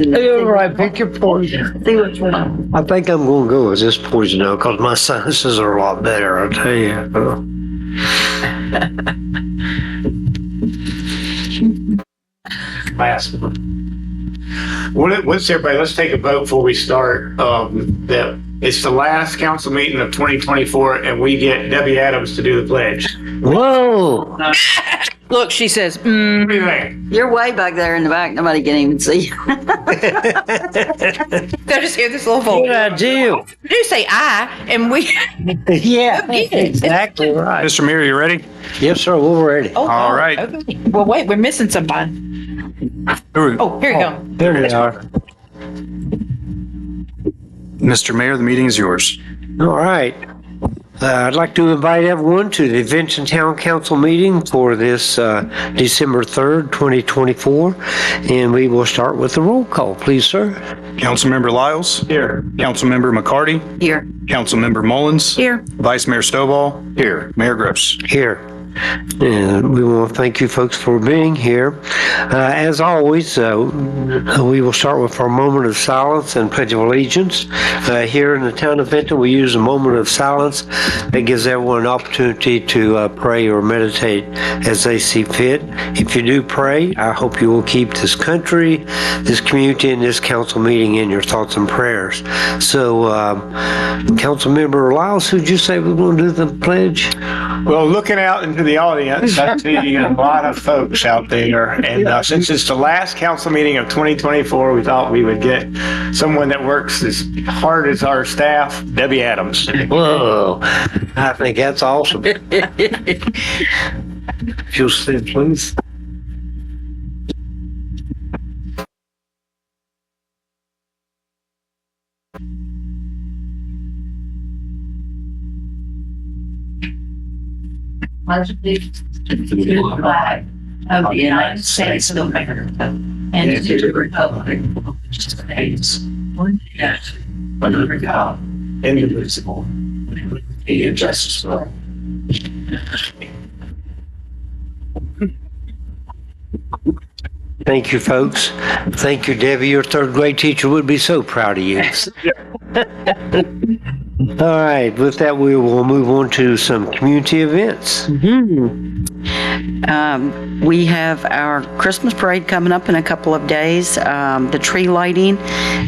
All right, pick your poison. See which one. I think I'm going to go with this poison now because my sinuses are a lot better, I'll tell you. Last one. Let's everybody, let's take a vote before we start. That it's the last council meeting of 2024 and we get Debbie Adams to do the pledge. Whoa! Look, she says, What do you think? You're way back there in the back. Nobody can even see you. They'll just hear this little voice. Good idea. You say I, and we. Yeah, exactly right. Mr. Mayor, you ready? Yes, sir, we're ready. Oh, All right. Okay. Well, wait, we're missing somebody. Oh, here you go. There we are. Mr. Mayor, the meeting is yours. All right. I'd like to invite everyone to the Vinton Town Council meeting for this December 3rd, 2024. And we will start with the roll call, please, sir. Councilmember Lyles. Here. Councilmember McCarty. Here. Councilmember Mullins. Here. Vice Mayor Stovall. Here. Mayor Gross. Here. And we want to thank you folks for being here. As always, we will start with our moment of silence and pledge of allegiance. Here in the town of Vinton, we use a moment of silence that gives everyone an opportunity to pray or meditate as they see fit. If you do pray, I hope you will keep this country, this community, and this council meeting in your thoughts and prayers. So, Councilmember Lyles, who'd you say was going to do the pledge? Well, looking out into the audience, I see a lot of folks out there. And since it's the last council meeting of 2024, we thought we would get someone that works as hard as our staff, Debbie Adams. Whoa, I think that's awesome. If you'll sit, please. Pledge allegiance to the flag of the United States of America and to the republic which stands one nation under God, indivisible, with liberty and justice for all. Thank you, folks. Thank you, Debbie. Your third grade teacher would be so proud of you. All right, with that, we will move on to some community events. We have our Christmas parade coming up in a couple of days. The tree lighting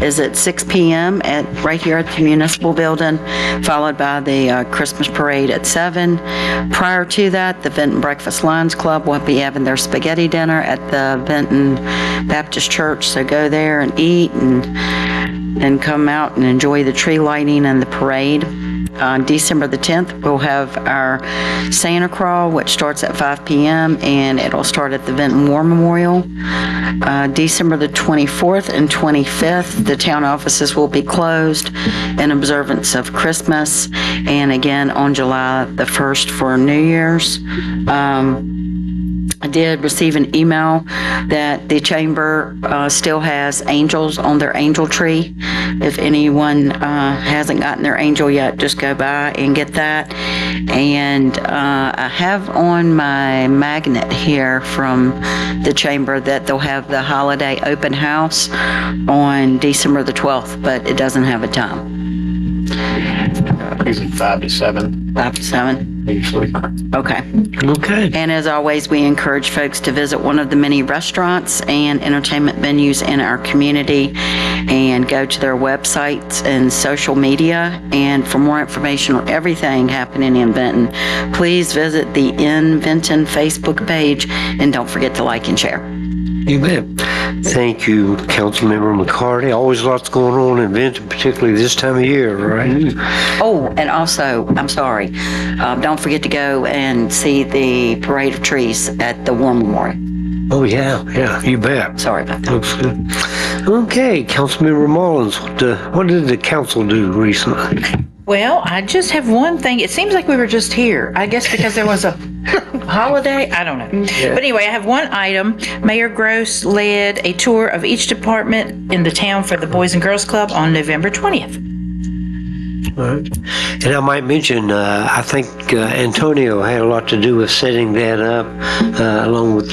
is at 6 p.m. right here at the municipal building, followed by the Christmas parade at 7. Prior to that, the Vinton Breakfast Lions Club will be having their spaghetti dinner at the Vinton Baptist Church. So go there and eat and come out and enjoy the tree lighting and the parade. On December the 10th, we'll have our Santa Crawl, which starts at 5 p.m. and it'll start at the Vinton War Memorial. December the 24th and 25th, the town offices will be closed in observance of Christmas, and again on July the 1st for New Year's. I did receive an email that the chamber still has angels on their angel tree. If anyone hasn't gotten their angel yet, just go by and get that. And I have on my magnet here from the chamber that they'll have the holiday open house on December the 12th, but it doesn't have a time. Usually 5 to 7. 5 to 7? Usually. Okay. Okay. And as always, we encourage folks to visit one of the many restaurants and entertainment venues in our community and go to their websites and social media. And for more information on everything happening in Vinton, please visit the In Vinton Facebook page and don't forget to like and share. You bet. Thank you, Councilmember McCarty. Always lots going on in Vinton, particularly this time of year, right? Oh, and also, I'm sorry, don't forget to go and see the Parade of Trees at the War Memorial. Oh, yeah, you bet. Sorry about that. Looks good. Okay, Councilmember Mullins, what did the council do recently? Well, I just have one thing. It seems like we were just here. I guess because there was a holiday. I don't know. Yeah. But anyway, I have one item. Mayor Gross led a tour of each department in the town for the Boys and Girls Club on November 20th. All right. And I might mention, I think Antonio had a lot to do with setting that up, along with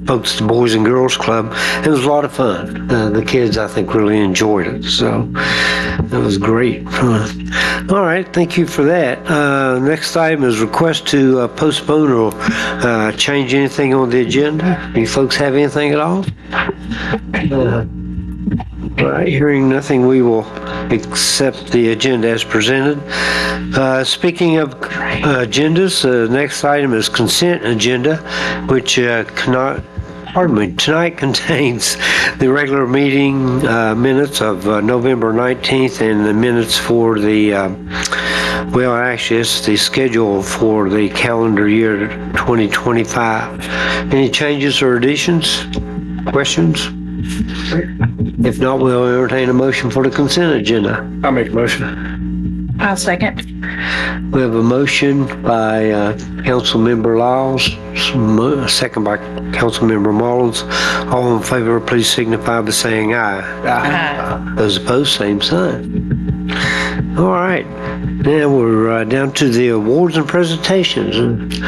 folks at the Boys and Girls Club. It was a lot of fun. The kids, I think, really enjoyed it. So it was great. All right. Thank you for that. Next item is request to postpone or change anything on the agenda. You folks have anything at all? All right, hearing nothing, we will accept the agenda as presented. Speaking of agendas, the next item is consent agenda, which tonight contains the regular meeting minutes of November 19th and the minutes for the, actually it's the schedule for the calendar year 2025. Any changes or additions? Questions? If not, we'll entertain a motion for the consent agenda. I'll make a motion. I'll second. We have a motion by Councilmember Lyles, second by Councilmember Mullins. All in favor, please signify by saying aye. Aye. Those opposed, same sign. All right. Now we're down to the awards and presentations.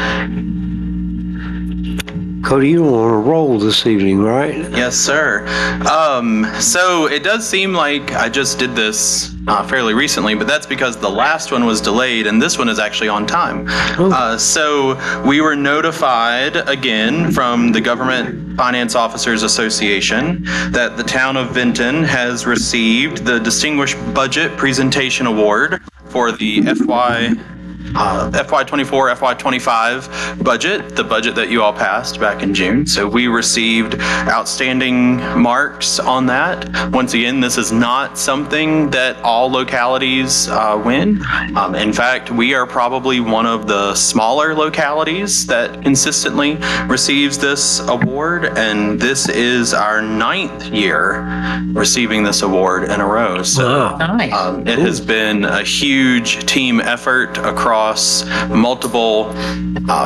Cody, you're on a roll this evening, right? Yes, sir. So it does seem like I just did this fairly recently, but that's because the last one was delayed and this one is actually on time. So we were notified again from the Government Finance Officers Association that the town of Vinton has received the Distinguished Budget Presentation Award for the FY24, FY25 budget, the budget that you all passed back in June. So we received outstanding marks on that. Once again, this is not something that all localities win. In fact, we are probably one of the smaller localities that consistently receives this award, and this is our 9th year receiving this award in a row. So Nice. it has been a huge team effort across multiple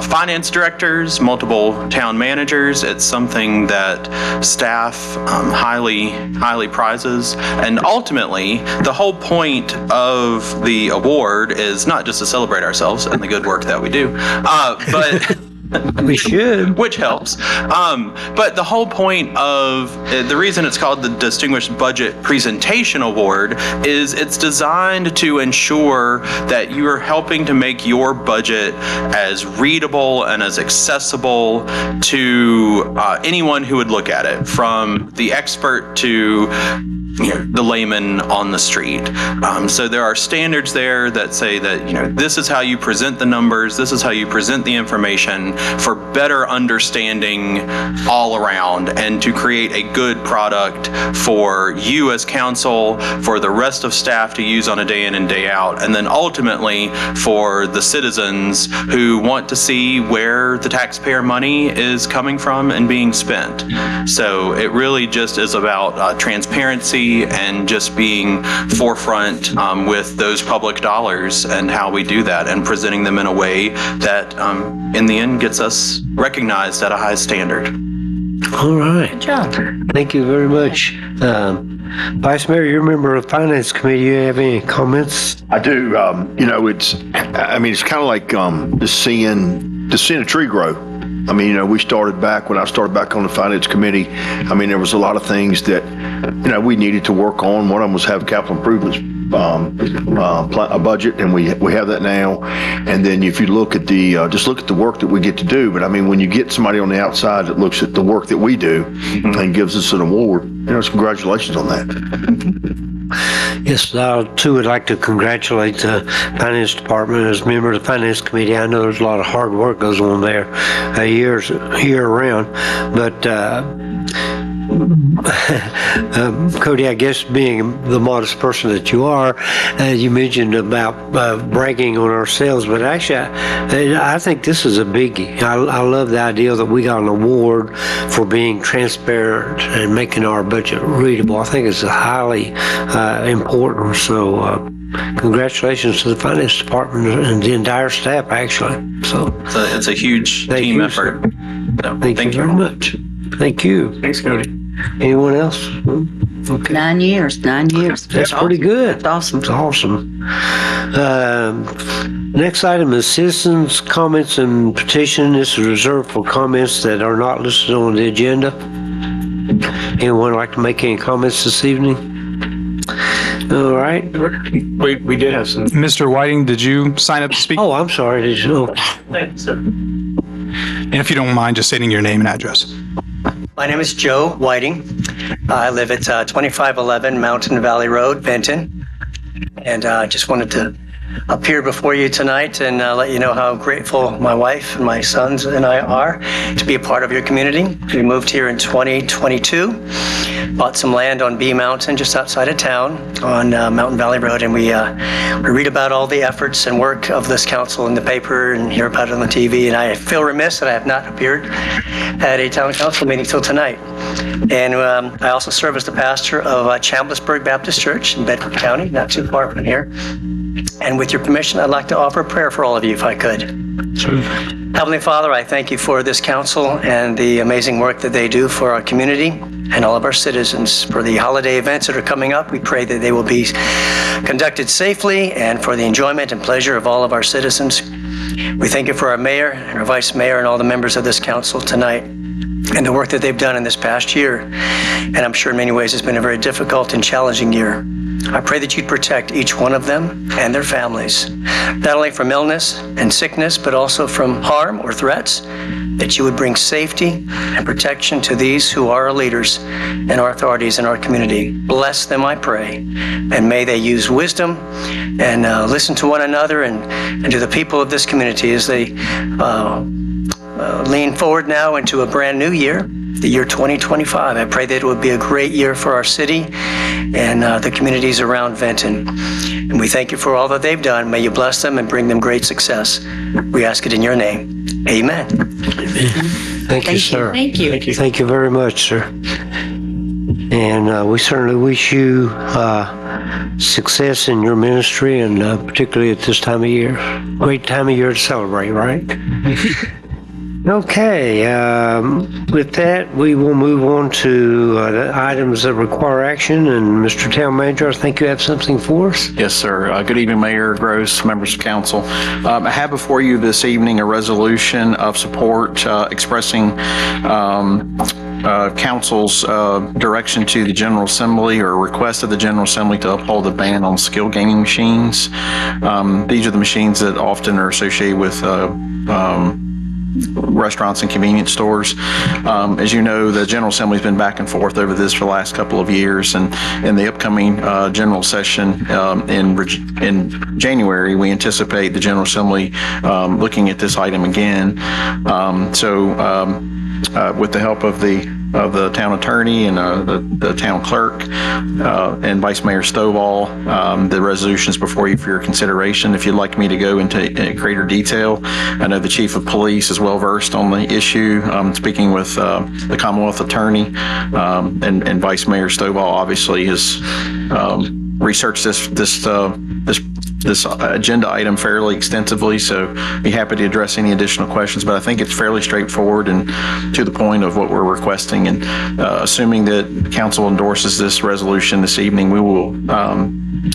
finance directors, multiple town managers. It's something that staff highly prizes. And ultimately, the whole point of the award is not just to celebrate ourselves and the good work that we do, but We should. which helps. But the whole point of the reason it's called the Distinguished Budget Presentation Award is it's designed to ensure that you are helping to make your budget as readable and as accessible to anyone who would look at it, from the expert to the layman on the street. So there are standards there that say that, this is how you present the numbers, this is how you present the information for better understanding all around, and to create a good product for you as council, for the rest of staff to use on a day in and day out, and then ultimately for the citizens who want to see where the taxpayer money is coming from and being spent. So it really just is about transparency and just being forefront with those public dollars and how we do that, and presenting them in a way that in the end gets us recognized at a high standard. All right. Good job. Thank you very much. Vice Mayor, you're a member of the Finance Committee. You have any comments? I do. It's kind of like just seeing a tree grow. We started back when I started back on the Finance Committee. There was a lot of things that, we needed to work on. One of them was have capital improvements, a budget, and we have that now. And then if you look at just look at the work that we get to do. But when you get somebody on the outside that looks at the work that we do and gives us an award, congratulations on that. Yes, I too would like to congratulate the Finance Department. As a member of the Finance Committee, I know there's a lot of hard work goes on there year round. But Cody, I guess being the modest person that you are, you mentioned about bragging on ourselves, but actually I think this is a biggie. I love the idea that we got an award for being transparent and making our budget readable. I think it's highly important. So congratulations to the Finance Department and the entire staff, actually. So It's a huge team you, effort. So, thank you very much. Thank you. Thanks, Cody. Anyone else? 9 years. That's pretty good. That's awesome. It's awesome. Next item is citizens' comments and petition. This is reserved for comments that are not listed on the agenda. Anyone like to make any comments this evening? All right. We did have some. Mr. Whiting, did you sign up to speak? Oh, I'm sorry. Did you? And if you don't mind just stating your name and address. My name is Joe Whiting. I live at 2511 Mountain Valley Road, Benton. And I just wanted to appear before you tonight and let you know how grateful my wife and my sons and I are to be a part of your community. We moved here in 2022, bought some land on Bee Mountain just outside of town on Mountain Valley Road, and we read about all the efforts and work of this council in the paper and hear about it on the TV. And I feel remiss that I have not appeared at a town council meeting till tonight. And I also serve as the pastor of Chamblissburg Baptist Church in Bedford County, not too far from here. And with your permission, I'd like to offer a prayer for all of you, if I could. Heavenly Father, I thank you for this council and the amazing work that they do for our community and all of our citizens. For the holiday events that are coming up, we pray that they will be conducted safely and for the enjoyment and pleasure of all of our citizens. We thank you for our mayor and our vice mayor and all the members of this council tonight and the work that they've done in this past year. And I'm sure in many ways it's been a very difficult and challenging year. I pray that you'd protect each one of them and their families, not only from illness and sickness, but also from harm or threats, that you would bring safety and protection to these who are our leaders and our authorities in our community. Bless them, I pray, and may they use wisdom and listen to one another and to the people of this community as they lean forward now into a brand new year, the year 2025. I pray that it would be a great year for our city and the communities around Benton. And we thank you for all that they've done. May you bless them and bring them great success. We ask it in your name. Amen. Thank you, sir. Thank you. Thank you very much, sir. And we certainly wish you success in your ministry, and particularly at this time of year. Great time of year to celebrate, right? Okay, with that, we will move on to the items that require action. And Mr. Town Manager, I think you have something for us. Yes, sir. Good evening, Mayor Gross, members of council. I have before you this evening a resolution of support expressing council's direction to the General Assembly, or request of the General Assembly to uphold the ban on skill gaming machines. These are the machines that often are associated with restaurants and convenience stores. As you know, the General Assembly's been back and forth over this for the last couple of years, and in the upcoming general session in January, we anticipate the General Assembly looking at this item again. With the help of the town attorney and the town clerk and Vice Mayor Stovall, the resolution is before you for your consideration. If you'd like me to go into greater detail, I know the Chief of Police is well versed on the issue. Speaking with the Commonwealth Attorney and Vice Mayor Stovall obviously has researched this agenda item fairly extensively, so be happy to address any additional questions, but I think it's fairly straightforward and to the point of what we're requesting. And assuming that council endorses this resolution this evening, we will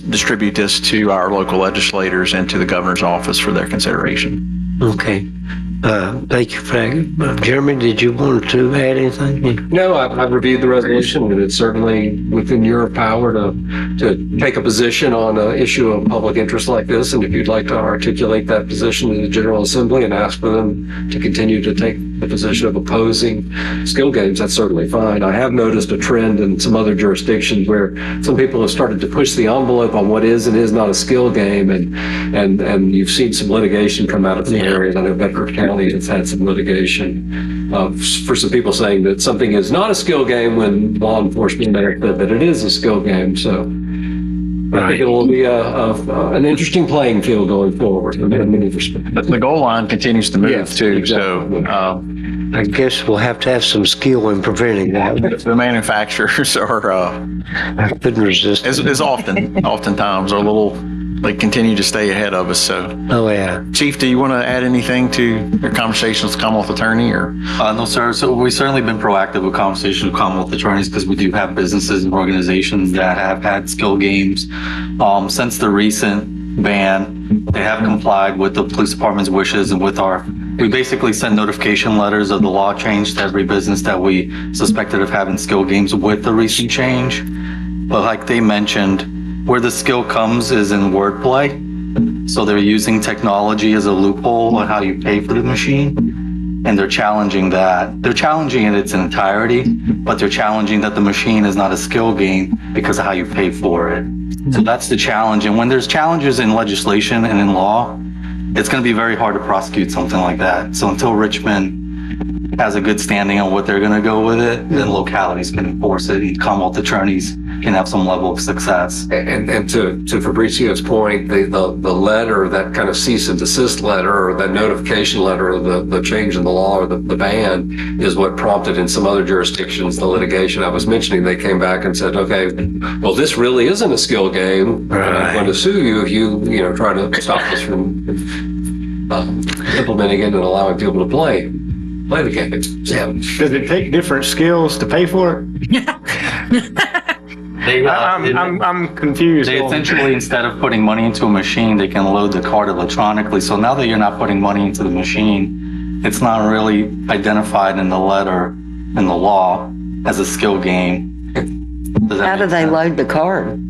distribute this to our local legislators and to the governor's office for their consideration. Okay. Thank you for that. Jeremy, did you want to add anything? No, I've reviewed the resolution, and it's certainly within your power to take a position on an issue of public interest like this. And if you'd like to articulate that position to the General Assembly and ask for them to continue to take the position of opposing skill games, that's certainly fine. I have noticed a trend in some other jurisdictions where some people have started to push the envelope on what is and is not a skill game, and you've seen some litigation come out of the areas. I know Bedford County has had some litigation for some people saying that something is not a skill game when law enforcement may have said that it is a skill game. So I think it will be an interesting playing field going forward in many respects. But the goal line continues to move too. Exactly. So I guess we'll have to have some skill in preventing that. the manufacturers are I couldn't resist. is oftentimes are a little they continue to stay ahead of us. So, Oh, yeah. Chief, do you want to add anything to your conversations with Commonwealth Attorney or? No, sir. So we've certainly been proactive with conversations with Commonwealth attorneys because we do have businesses and organizations that have had skill games. Since the recent ban, they have complied with the police department's wishes and with we basically send notification letters of the law change to every business that we suspected of having skill games with the recent change. But like they mentioned, where the skill comes is in wordplay. So they're using technology as a loophole on how you pay for the machine. And they're challenging that. They're challenging it in its entirety, but they're challenging that the machine is not a skill game because of how you pay for it. So that's the challenge. And when there's challenges in legislation and in law, it's going to be very hard to prosecute something like that. So until Richmond has a good standing on what they're going to go with it, then localities can enforce it and Commonwealth attorneys can have some level of success. And to Fabrizio's point, the letter, that kind of cease and desist letter, or that notification letter of the change in the law or the ban is what prompted in some other jurisdictions the litigation I was mentioning. They came back and said, okay, well, this really isn't a skill game. And I'm going to sue you if you try to stop us from implementing it and allowing people to play the game. So, Does it take different skills to pay for it? I'm confused. They essentially, instead of putting money into a machine, they can load the card electronically. So now that you're not putting money into the machine, it's not really identified in the letter in the law as a skill game. How do they load the card?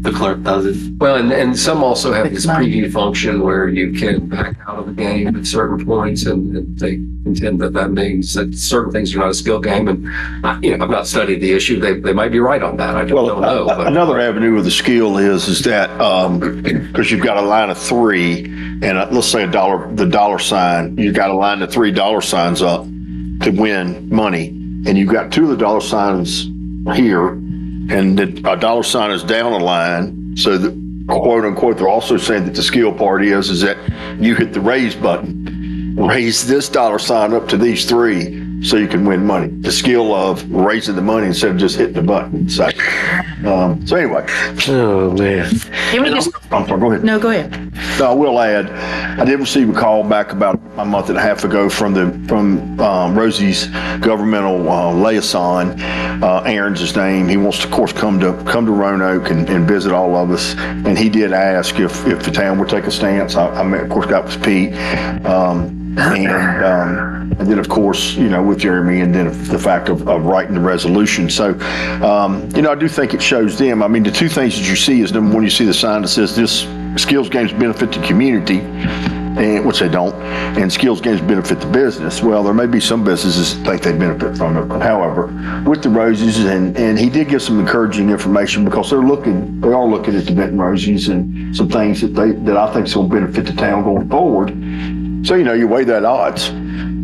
The clerk does it. well, and some also have this preview function where you can back out of the game at certain points, and they contend that means that certain things are not a skill game. And I've not studied the issue. They might be right on that. I don't know. But Another avenue of the skill is that because you've got a line of three, and let's say the dollar sign, you've got to line the $3 signs up to win money, and you've got two of the dollar signs here, and a dollar sign is down a line. So the quote unquote, they're also saying that the skill part is that you hit the raise button, raise this dollar sign up to these three so you can win money. The skill of raising the money instead of just hitting the button. So anyway. Oh, man. Can we just, I'm sorry, go ahead. no, go ahead. No, I will add, I did receive a call back about a month and a half ago from Rosie's governmental liaison. Aaron's his name. He wants to, of course, come to Roanoke and visit all of us. And he did ask if the town would take a stance. I of course, got with Pete. And then, of course, with Jeremy, and then the fact of writing the resolution. So, I do think it shows them. I mean, the two things that you see is, number one, you see the sign that says this skills games benefit the community, and which they don't, and skills games benefit the business. Well, there may be some businesses that think they benefit from it. However, with the Rosies, and he did give some encouraging information because they are looking at the Benton Rosies and some things that I think is going to benefit the town going forward. So, you weigh that odds.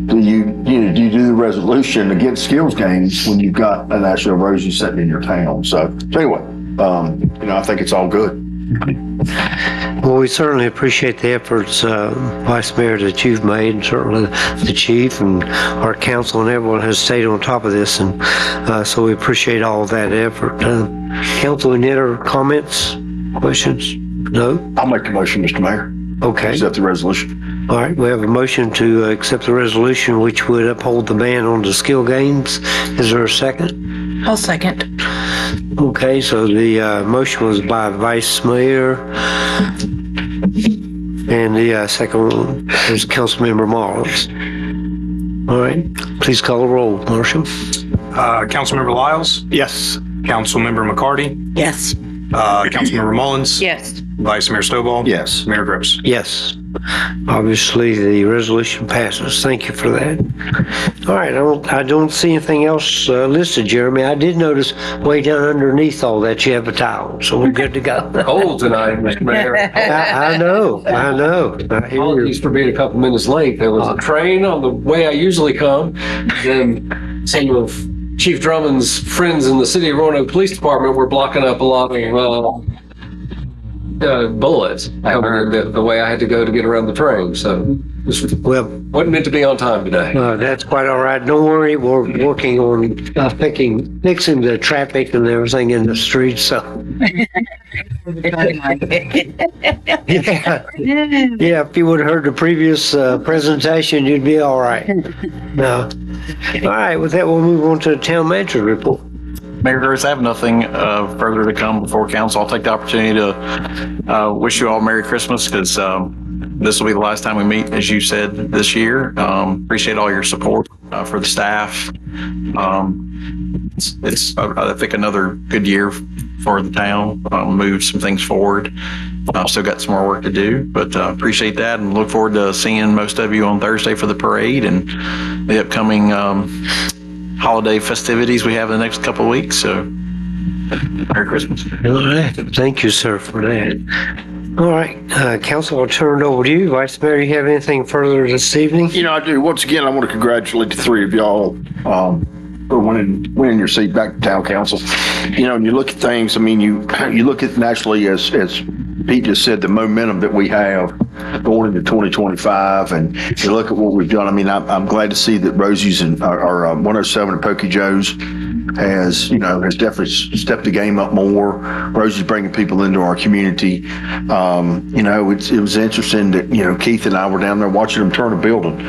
Do you do the resolution against skills games when you've got a National Rosie sitting in your town? So anyway, I think it's all good. Well, we certainly appreciate the efforts, Vice Mayor, that you've made, and certainly the chief and our council and everyone has stayed on top of this, and so we appreciate all of that effort. Council, any other comments, questions? No? I'll make the motion, Mr. Mayor. Okay. Accept the resolution. All right, we have a motion to accept the resolution which would uphold the ban on the skill games. Is there a second? I'll second. Okay, so the motion was by Vice Mayor, and the second one is Councilmember Mullins. All right, please call the roll, Marshall. Councilmember Lyles, Yes. Councilmember McCarty, Yes. Councilmember Mullins, Yes. Vice Mayor Stovall. Yes. Mayor Gross. Yes. Obviously, the resolution passes. Thank you for that. All right, I don't see anything else listed, Jeremy. I did notice way down underneath all that you have a towel, so we're good to go. cold tonight, Mr. Mayor. I know. I hear you. Apologies for being a couple minutes late. There was a train on the way I usually come. Then some of Chief Drummond's friends in the City of Roanoke Police Department were blocking up a lot of bullets. The way I had to go to get around the train. So This Well, wasn't meant to be on time today. that's quite all right. Don't worry, we're working on fixing the traffic and everything in the streets, so. Yeah, if you would have heard the previous presentation, you'd be all right. No. All right, with that, we'll move on to the town manager report. Mayor Gross, I have nothing further to come before council. I'll take the opportunity to wish you all Merry Christmas because this will be the last time we meet, as you said, this year. Appreciate all your support for the staff. It's I think, another good year for the town. Move some things forward. I've still got some more work to do, but appreciate that and look forward to seeing most of you on Thursday for the parade and the upcoming holiday festivities we have in the next couple of weeks. So, Merry Christmas. All right, thank you, sir, for that. All right, council, I'll turn it over to you. Vice Mayor, you have anything further this evening? You know, I do. Once again, I want to congratulate the three of y'all for winning your seat back to town council. You know, and you look at things, I mean, you look at naturally, as Pete just said, the momentum that we have going into 2025, and you look at what we've done. I mean, I'm glad to see that Rosie's and our 107 and Pokey Joe's has definitely stepped the game up more. Rosie's bringing people into our community. You know, it was interesting that, Keith and I were down there watching them turn a building.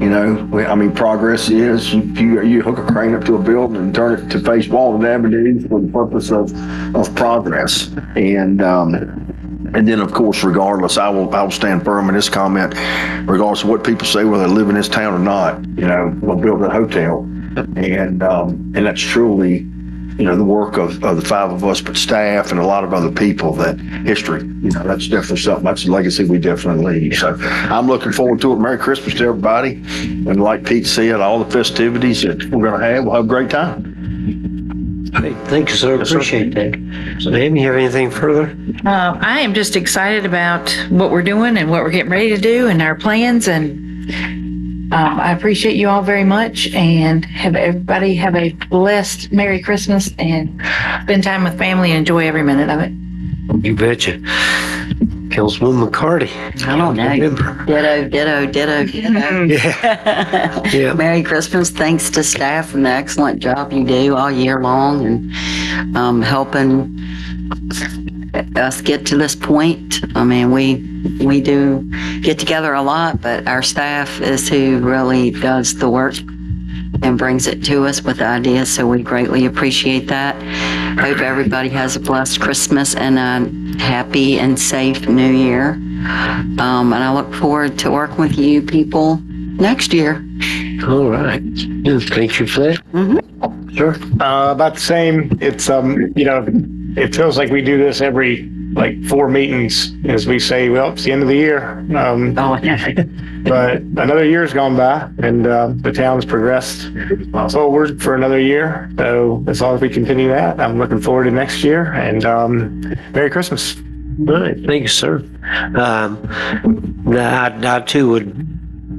You know, I mean, progress is you hook a crane up to a building and turn it to face Walton Avenue for the purpose of progress. And then, of course, regardless, I will stand firm in this comment, regardless of what people say, whether they live in this town or not. We'll build a hotel, and that's truly, the work of the five of us, but staff and a lot of other people. That history, that's definitely something. That's a legacy we definitely leave. So I'm looking forward to it. Merry Christmas to everybody, and like Pete said, all the festivities that we're going to have, we'll have a great time. Great. Thank you, sir. Appreciate that. So, Amy, you have anything further? I am just excited about what we're doing and what we're getting ready to do and our plans. And I appreciate you all very much, and everybody have a blessed Merry Christmas and spend time with family and enjoy every minute of it. You betcha. Councilwoman McCarty. I don't know. Ditto. Yeah. Merry Christmas. Thanks to staff and the excellent job you do all year long and helping us get to this point. I mean, we do get together a lot, but our staff is who really does the work and brings it to us with ideas, so we greatly appreciate that. Hope everybody has a blessed Christmas and a happy and safe New Year. And I look forward to working with you people next year. All right. Thank you for that. Mm-hmm. Sure. About the same. It's it feels like we do this every 4 meetings, as we say, well, it's the end of the year. But another year's gone by, and the town's progressed forward for another year. So as long as we continue that, I'm looking forward to next year. And Merry Christmas. All right. Thank you, sir. I too would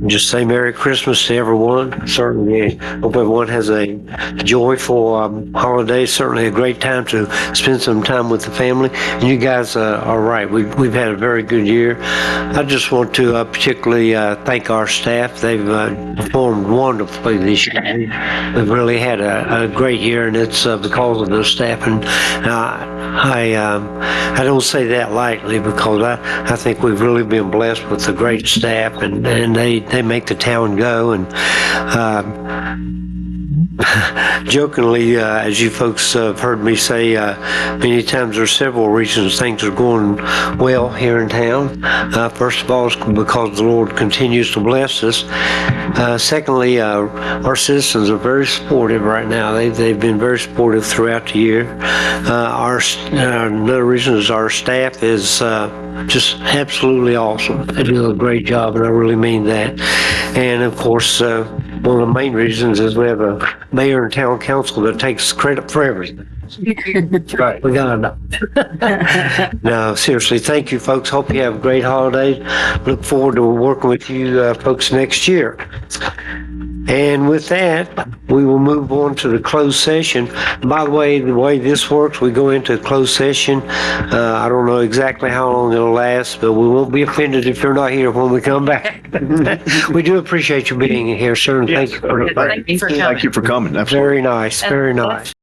just say Merry Christmas to everyone. Certainly, hope everyone has a joyful holiday. Certainly a great time to spend some time with the family. And you guys are right. We've had a very good year. I just want to particularly thank our staff. They've performed wonderfully this year. We've really had a great year, and it's because of the staff. And I don't say that lightly, because I think we've really been blessed with a great staff, and they make the town go. And jokingly, as you folks have heard me say many times, there are several reasons things are going well here in town. First of all, it's because the Lord continues to bless us. Secondly, our citizens are very supportive right now. They've been very supportive throughout the year. Another reason is our staff is just absolutely awesome. They do a great job, and I really mean that. And of course, one of the main reasons is we have a mayor and town council that takes credit for everything. Right. We gotta know. No, seriously, thank you, folks. Hope you have a great holiday. Look forward to working with you folks next year. And with that, we will move on to the closed session. By the way this works, we go into a closed session. I don't know exactly how long it'll last, but we won't be offended if you're not here when we come back. We do appreciate you being here, sir, and thank you for Thank you for coming. Thank you for coming. Absolutely. very nice, very nice.